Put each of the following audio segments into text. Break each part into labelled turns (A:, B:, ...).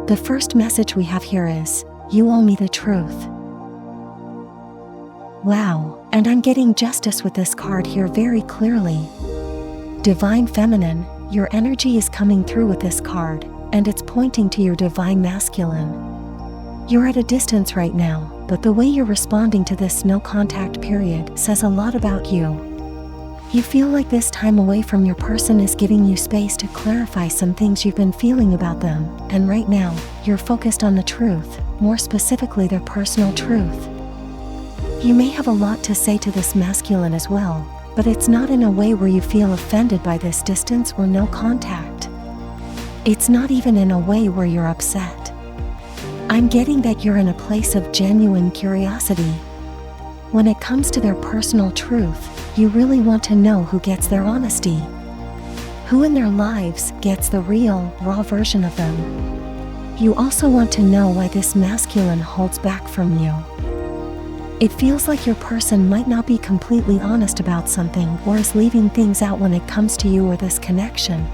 A: The first message we have here is, you owe me the truth. Wow, and I'm getting justice with this card here very clearly. Divine Feminine, your energy is coming through with this card, and it's pointing to your Divine Masculine. You're at a distance right now, but the way you're responding to this no contact period says a lot about you. You feel like this time away from your person is giving you space to clarify some things you've been feeling about them, and right now, you're focused on the truth, more specifically their personal truth. You may have a lot to say to this masculine as well, but it's not in a way where you feel offended by this distance or no contact. It's not even in a way where you're upset. I'm getting that you're in a place of genuine curiosity. When it comes to their personal truth, you really want to know who gets their honesty. Who in their lives gets the real, raw version of them. You also want to know why this masculine holds back from you. It feels like your person might not be completely honest about something or is leaving things out when it comes to you or this connection.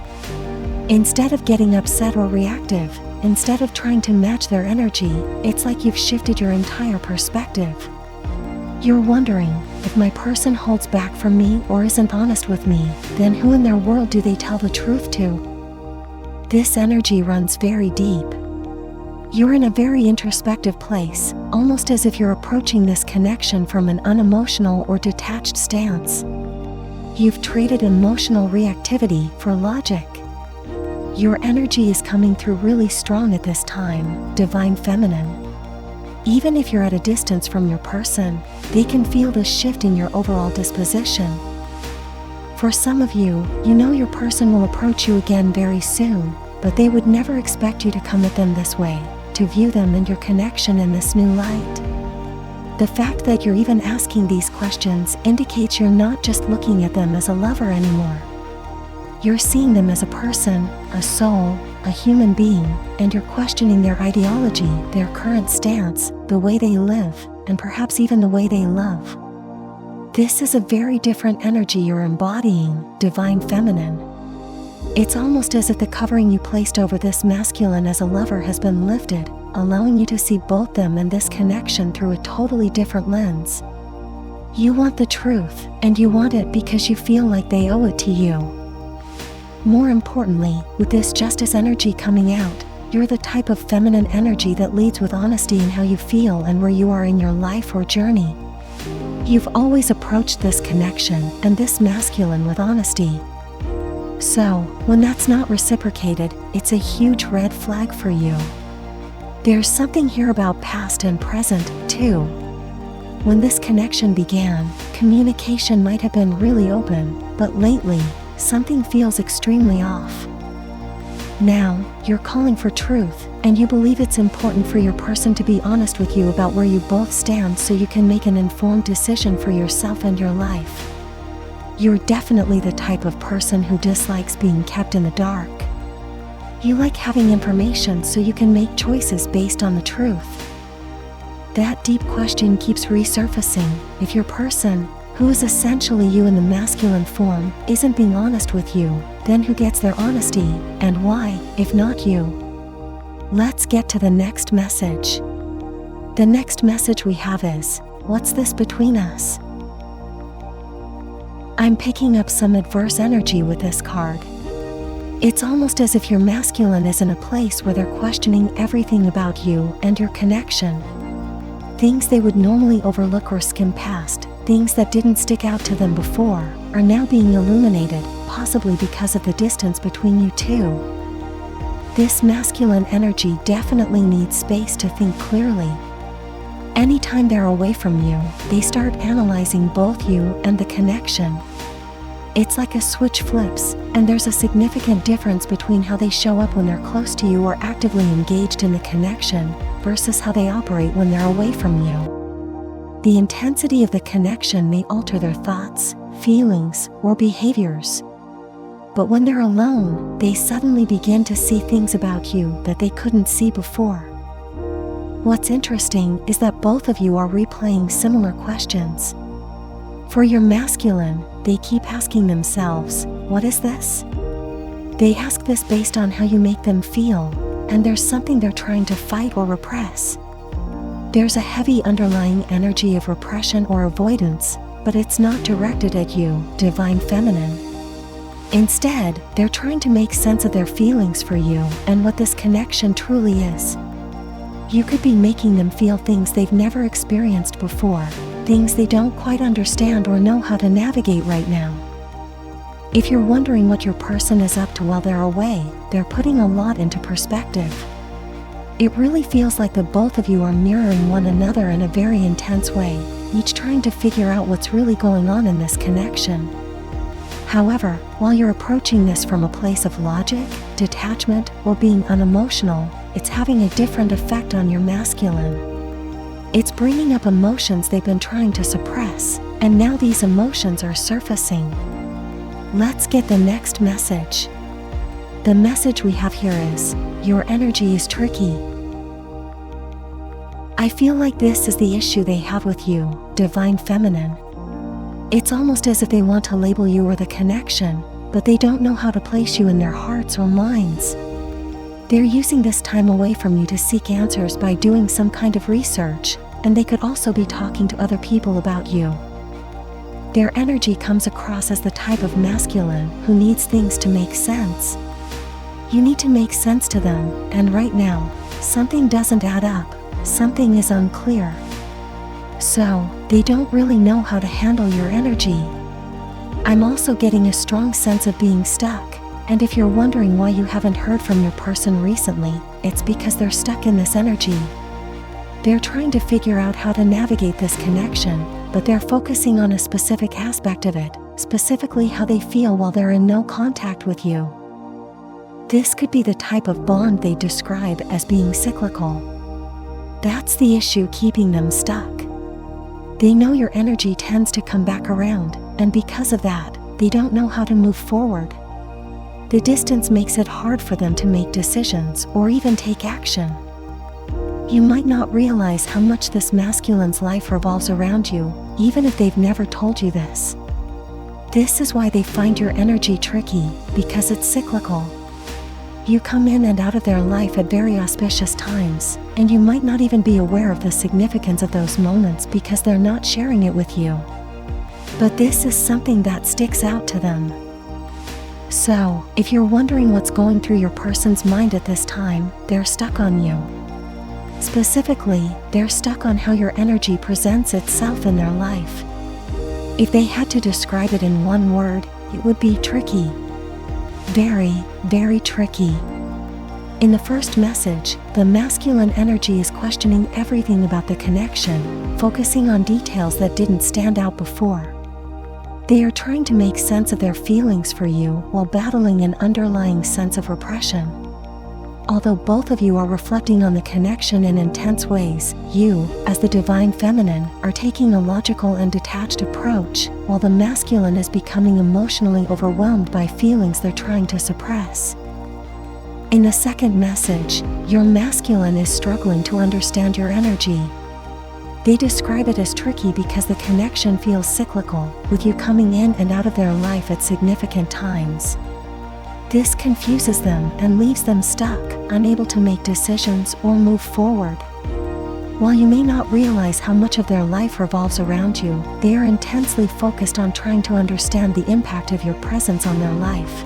A: Instead of getting upset or reactive, instead of trying to match their energy, it's like you've shifted your entire perspective. You're wondering, if my person holds back from me or isn't honest with me, then who in their world do they tell the truth to? This energy runs very deep. You're in a very introspective place, almost as if you're approaching this connection from an unemotional or detached stance. You've traded emotional reactivity for logic. Your energy is coming through really strong at this time, Divine Feminine. Even if you're at a distance from your person, they can feel the shift in your overall disposition. For some of you, you know your person will approach you again very soon, but they would never expect you to come at them this way, to view them and your connection in this new light. The fact that you're even asking these questions indicates you're not just looking at them as a lover anymore. You're seeing them as a person, a soul, a human being, and you're questioning their ideology, their current stance, the way they live, and perhaps even the way they love. This is a very different energy you're embodying, Divine Feminine. It's almost as if the covering you placed over this masculine as a lover has been lifted, allowing you to see both them and this connection through a totally different lens. You want the truth, and you want it because you feel like they owe it to you. More importantly, with this justice energy coming out, you're the type of feminine energy that leads with honesty in how you feel and where you are in your life or journey. You've always approached this connection and this masculine with honesty. So, when that's not reciprocated, it's a huge red flag for you. There's something here about past and present, too. When this connection began, communication might have been really open, but lately, something feels extremely off. Now, you're calling for truth, and you believe it's important for your person to be honest with you about where you both stand so you can make an informed decision for yourself and your life. You're definitely the type of person who dislikes being kept in the dark. You like having information so you can make choices based on the truth. That deep question keeps resurfacing. If your person, who is essentially you in the masculine form, isn't being honest with you, then who gets their honesty, and why, if not you? Let's get to the next message. The next message we have is, what's this between us? I'm picking up some adverse energy with this card. It's almost as if your masculine is in a place where they're questioning everything about you and your connection. Things they would normally overlook or skim past, things that didn't stick out to them before, are now being illuminated, possibly because of the distance between you two. This masculine energy definitely needs space to think clearly. Anytime they're away from you, they start analyzing both you and the connection. It's like a switch flips, and there's a significant difference between how they show up when they're close to you or actively engaged in the connection, versus how they operate when they're away from you. The intensity of the connection may alter their thoughts, feelings, or behaviors. But when they're alone, they suddenly begin to see things about you that they couldn't see before. What's interesting is that both of you are replaying similar questions. For your masculine, they keep asking themselves, what is this? They ask this based on how you make them feel, and there's something they're trying to fight or repress. There's a heavy underlying energy of repression or avoidance, but it's not directed at you, Divine Feminine. Instead, they're trying to make sense of their feelings for you and what this connection truly is. You could be making them feel things they've never experienced before, things they don't quite understand or know how to navigate right now. If you're wondering what your person is up to while they're away, they're putting a lot into perspective. It really feels like the both of you are mirroring one another in a very intense way, each trying to figure out what's really going on in this connection. However, while you're approaching this from a place of logic, detachment, or being unemotional, it's having a different effect on your masculine. It's bringing up emotions they've been trying to suppress, and now these emotions are surfacing. Let's get the next message. The message we have here is, your energy is tricky. I feel like this is the issue they have with you, Divine Feminine. It's almost as if they want to label you or the connection, but they don't know how to place you in their hearts or minds. They're using this time away from you to seek answers by doing some kind of research, and they could also be talking to other people about you. Their energy comes across as the type of masculine who needs things to make sense. You need to make sense to them, and right now, something doesn't add up, something is unclear. So, they don't really know how to handle your energy. I'm also getting a strong sense of being stuck, and if you're wondering why you haven't heard from your person recently, it's because they're stuck in this energy. They're trying to figure out how to navigate this connection, but they're focusing on a specific aspect of it, specifically how they feel while they're in no contact with you. This could be the type of bond they describe as being cyclical. That's the issue keeping them stuck. They know your energy tends to come back around, and because of that, they don't know how to move forward. The distance makes it hard for them to make decisions or even take action. You might not realize how much this masculine's life revolves around you, even if they've never told you this. This is why they find your energy tricky, because it's cyclical. You come in and out of their life at very auspicious times, and you might not even be aware of the significance of those moments because they're not sharing it with you. But this is something that sticks out to them. So, if you're wondering what's going through your person's mind at this time, they're stuck on you. Specifically, they're stuck on how your energy presents itself in their life. If they had to describe it in one word, it would be tricky. Very, very tricky. In the first message, the masculine energy is questioning everything about the connection, focusing on details that didn't stand out before. They are trying to make sense of their feelings for you while battling an underlying sense of repression. Although both of you are reflecting on the connection in intense ways, you, as the Divine Feminine, are taking a logical and detached approach, while the masculine is becoming emotionally overwhelmed by feelings they're trying to suppress. In the second message, your masculine is struggling to understand your energy. They describe it as tricky because the connection feels cyclical, with you coming in and out of their life at significant times. This confuses them and leaves them stuck, unable to make decisions or move forward. While you may not realize how much of their life revolves around you, they are intensely focused on trying to understand the impact of your presence on their life.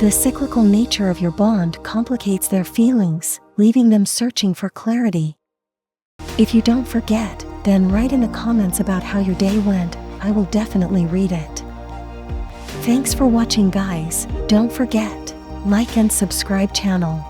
A: The cyclical nature of your bond complicates their feelings, leaving them searching for clarity. If you don't forget, then write in the comments about how your day went. I will definitely read it. Thanks for watching, guys. Don't forget, like and subscribe channel.